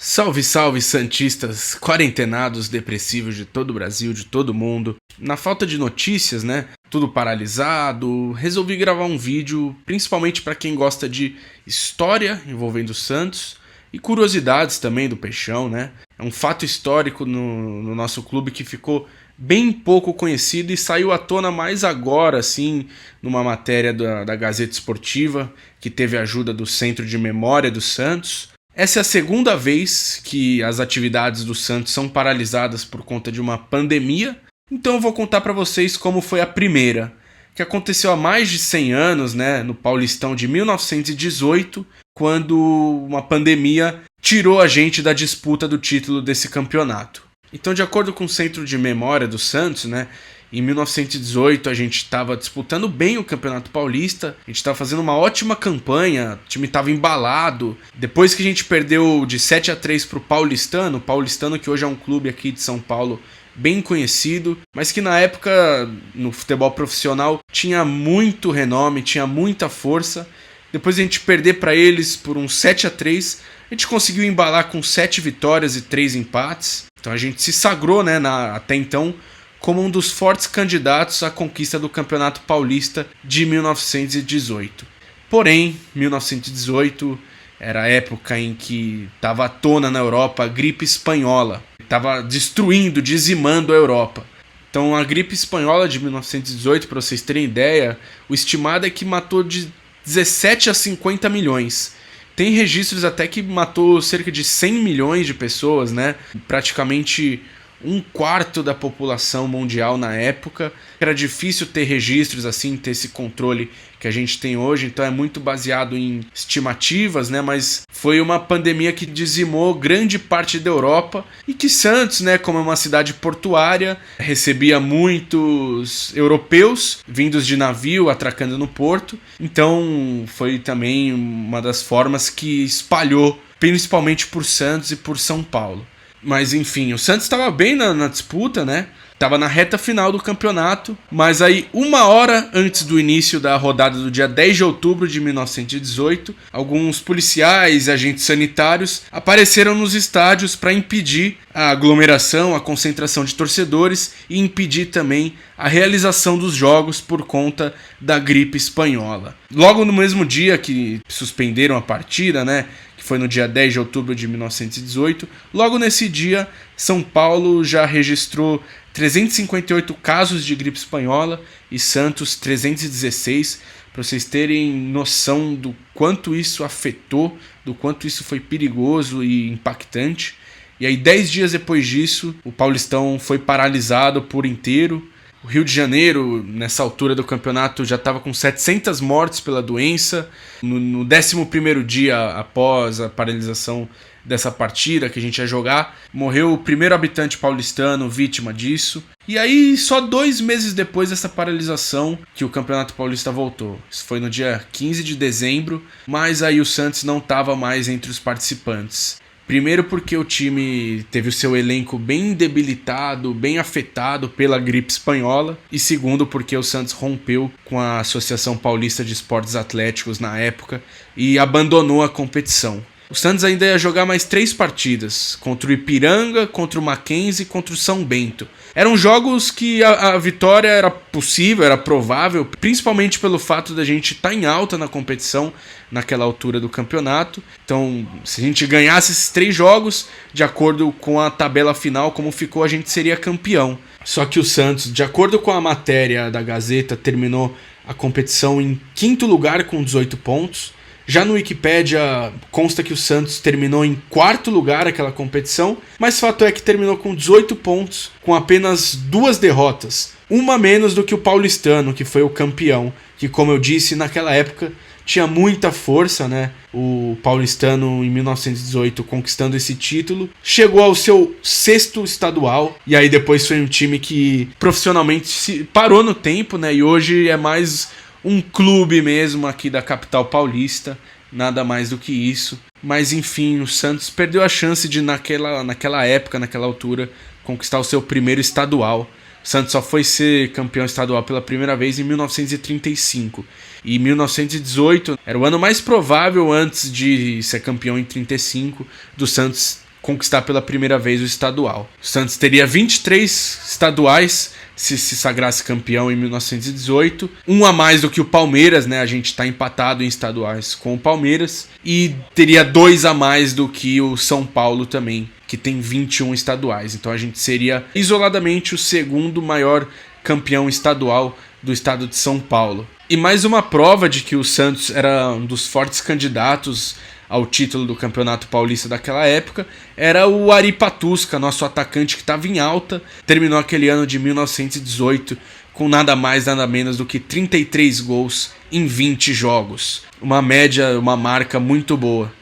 Salve, salve, santistas, quarentenados, depressivos de todo o Brasil, de todo mundo. Na falta de notícias, né, tudo paralisado, resolvi gravar um vídeo, principalmente para quem gosta de história envolvendo o Santos e curiosidades também do Peixão, né. É um fato histórico no nosso clube que ficou bem pouco conhecido e saiu à tona mais agora, assim, numa matéria da Gazeta Esportiva, que teve a ajuda do Centro de Memória do Santos. Essa é a segunda vez que as atividades do Santos são paralisadas por conta de uma pandemia, então eu vou contar para vocês como foi a primeira, que aconteceu há mais de 100 anos, né, no Paulistão de 1918, quando uma pandemia tirou a gente da disputa do título desse campeonato. Então, de acordo com o Centro de Memória do Santos, né, em 1918 a gente estava disputando bem o Campeonato Paulista, a gente estava fazendo uma ótima campanha, o time estava embalado. Depois que a gente perdeu de 7-3 para o Paulistano que hoje é um clube aqui de São Paulo bem conhecido, mas que na época no futebol profissional tinha muito renome, tinha muita força. Depois de a gente perder para eles por um 7-3, a gente conseguiu embalar com 7 vitórias e 3 empates. Então a gente se sagrou, né, até então, como um dos fortes candidatos à conquista do Campeonato Paulista de 1918. Porém, 1918 era a época em que estava à tona na Europa a gripe espanhola. Estava destruindo, dizimando a Europa. Então a gripe espanhola de 1918, para vocês terem ideia, o estimado é que matou de 17 a 50 milhões. Tem registros até que matou cerca de 100 milhões de pessoas, né? Praticamente um quarto da população mundial na época. Era difícil ter registros assim, ter esse controle que a gente tem hoje, então é muito baseado em estimativas, né? Mas foi uma pandemia que dizimou grande parte da Europa e que Santos, né, como é uma cidade portuária, recebia muitos europeus vindos de navio atracando no porto. Então foi também uma das formas que espalhou, principalmente por Santos e por São Paulo. Mas enfim, o Santos estava bem na disputa, né? Estava na reta final do campeonato, mas aí uma hora antes do início da rodada do dia 10 de outubro de 1918, alguns policiais e agentes sanitários apareceram nos estádios para impedir a aglomeração, a concentração de torcedores e impedir também a realização dos jogos por conta da gripe espanhola. Logo no mesmo dia que suspenderam a partida, né? Que foi no dia 10 de outubro de 1918, logo nesse dia, São Paulo já registrou 358 casos de gripe espanhola e Santos 316, para vocês terem noção do quanto isso afetou, do quanto isso foi perigoso e impactante. E aí 10 dias depois disso, o Paulistão foi paralisado por inteiro. O Rio de Janeiro, nessa altura do campeonato, já estava com 700 mortes pela doença. No 11º dia após a paralisação dessa partida que a gente ia jogar, morreu o primeiro habitante paulistano vítima disso. E aí, só 2 meses depois dessa paralisação, que o Campeonato Paulista voltou. Isso foi no dia 15 de dezembro, mas aí o Santos não estava mais entre os participantes. Primeiro porque o time teve o seu elenco bem debilitado, bem afetado pela gripe espanhola. E segundo porque o Santos rompeu com a Associação Paulista de Esportes Atléticos na época e abandonou a competição. O Santos ainda ia jogar mais 3 partidas, contra o Ipiranga, contra o Mackenzie e contra o São Bento. Eram jogos que a vitória era possível, era provável, principalmente pelo fato da gente estar em alta na competição naquela altura do campeonato. Então, se a gente ganhasse esses 3 jogos, de acordo com a tabela final, como ficou, a gente seria campeão. Só que o Santos, de acordo com a matéria da Gazeta, terminou a competição em 5º lugar com 18 pontos. Já no Wikipedia consta que o Santos terminou em 4º lugar aquela competição, mas fato é que terminou com 18 pontos, com apenas 2 derrotas. Uma menos do que o Paulistano, que foi o campeão, que, como eu disse, naquela época tinha muita força, né? O Paulistano, em 1918, conquistando esse título, chegou ao seu 6º estadual, e aí depois foi um time que profissionalmente se parou no tempo, né? E hoje é mais um clube mesmo aqui da capital paulista, nada mais do que isso. Mas enfim, o Santos perdeu a chance de naquela época, naquela altura, conquistar o seu primeiro estadual. O Santos só foi ser campeão estadual pela primeira vez em 1935. E 1918 era o ano mais provável, antes de ser campeão em 35, do Santos conquistar pela primeira vez o estadual. O Santos teria 23 estaduais se sagrasse campeão em 1918, um a mais do que o Palmeiras, né? A gente está empatado em estaduais com o Palmeiras, e teria 2 a mais do que o São Paulo também, que tem 21 estaduais. Então a gente seria isoladamente o segundo maior campeão estadual do estado de São Paulo. E mais uma prova de que o Santos era um dos fortes candidatos ao título do Campeonato Paulista daquela época era o Ari Patusca, nosso atacante que estava em alta, terminou aquele ano de 1918 com nada mais, nada menos do que 33 gols em 20 jogos. Uma média, uma marca muito boa.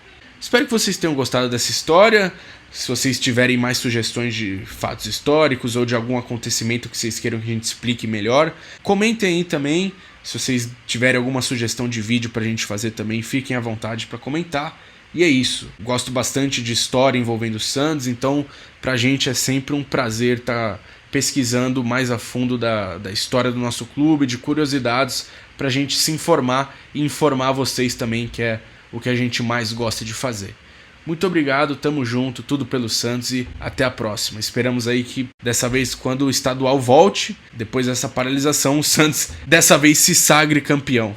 Espero que vocês tenham gostado dessa história. Se vocês tiverem mais sugestões de fatos históricos ou de algum acontecimento que vocês queiram que a gente explique melhor, comentem aí também. Se vocês tiverem alguma sugestão de vídeo pra gente fazer também, fiquem à vontade para comentar. E é isso. Gosto bastante de história envolvendo o Santos, então pra gente é sempre um prazer estar pesquisando mais a fundo da história do nosso clube, de curiosidades, pra gente se informar e informar vocês também, que é o que a gente mais gosta de fazer. Muito obrigado, tamo junto, tudo pelo Santos e até a próxima. Esperamos aí que dessa vez, quando o estadual volte, depois dessa paralisação, o Santos dessa vez se sagre campeão.